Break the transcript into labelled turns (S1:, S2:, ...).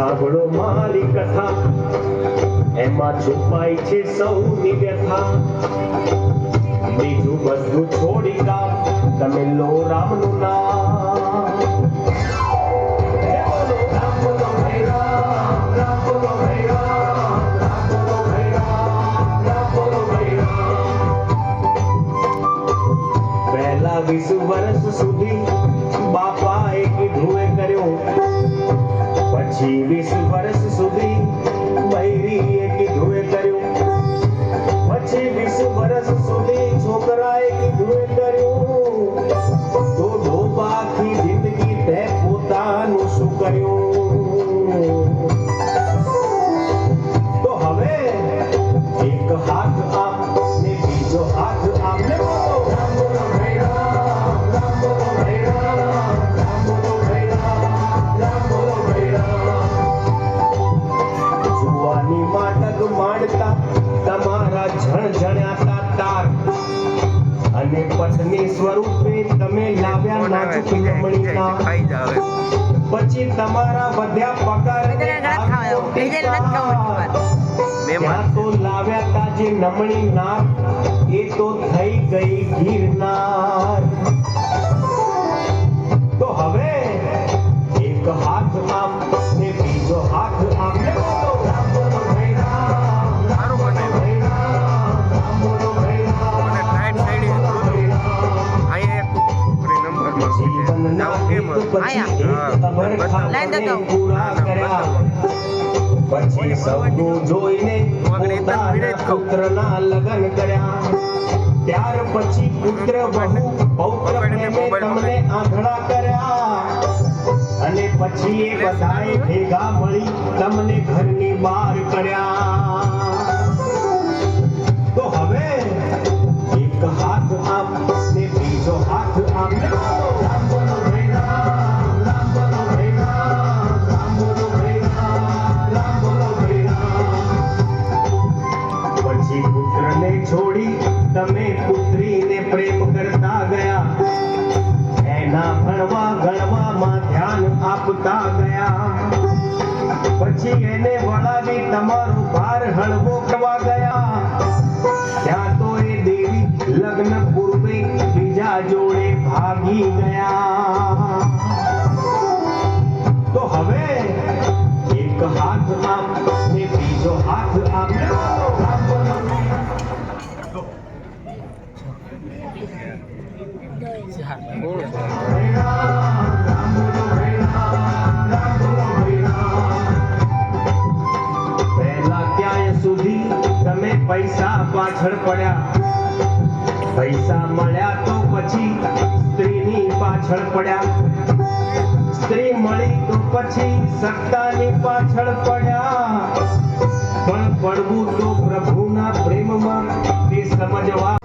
S1: સાંભળો મારી કથા, એમાં છુપાઈ છે સૌની વ્યથા. બીજું બધું છોડી કામ, તમે લો રામનું નામ. પહેલા 20 વર્ષ સુધી બાપાએ કીધું એ કર્યું, પછી 20 વર્ષ સુધી બૈરીએ કીધું એ કર્યું, પછી 20 વર્ષ સુધી છોકરાએ કીધું એ કર્યું. તો ડોબાખી જિંદગી તે પોતાનું શું કર્યું? તો હવે એક હાથ આમ ને બીજો હાથ આમ ને બોલો રામ બોલો ભાઈ રામ, રામ બોલો ભાઈ રામ, રામ બોલો ભાઈ રામ, રામ બોલો ભાઈ રામ. જુવાની માટક માંડતા તમારા ઝણઝણ્યાતા તાર, અને પત્ની સ્વરૂપે તમે લાવ્યા નાજુક નમણીના. પછી તમારા વધ્યા પગાર ત્યાં તો લાવ્યા તા જે નમણી નાર, એ તો થઈ ગઈ ગિરનાર. તો હવે એક હાથ આમ ને બીજો હાથ આમ ને બોલો રામ બોલો ભાઈ રામ, રામ બોલો ભાઈ રામ, રામ બોલો ભાઈ રામ. જીવનના એક પછી એક અભરખાને પૂરા કર્યા. પછી સપનું જોઈને પોતાના પુત્રના લગ્ન કર્યા. ત્યાર પછી પુત્ર બહુ પૌત્ર પ્રેમે તમને આંધળા કર્યા. અને પછી એ બધાએ ભેગા મળી તમને ઘરની બહાર કર્યા. તો હવે એક હાથ આમ ને બીજો હાથ આમ ને બોલો રામ બોલો ભાઈ રામ, રામ બોલો ભાઈ રામ, રામ બોલો ભાઈ રામ, રામ બોલો ભાઈ રામ. પછી પુત્રને છોડી તમે પુત્રીને પ્રેમ કરતા ગયા. એના ભણવા ગણવામાં ધ્યાન આપતા ગયા. પછી એને વળાવી તમારો ભાર હળવો કરવા ગયા. ત્યાં તો એ દેવી લગ્ન પૂર્વે બીજા જોડે ભાગી ગયા. તો હવે એક હાથ આમ ને બીજો હાથ આમ ને બોલો રામ બોલો ભાઈ રામ. પહેલા ક્યાંય સુધી તમે પૈસા પાછળ પડ્યા, પૈસા મળ્યા તો પછી સ્ત્રીની પાછળ પડ્યા, સ્ત્રી મળી તો પછી સત્તાની પાછળ પડ્યા. પણ પડવું તો પ્રભુના પ્રેમમાં તે સમજવા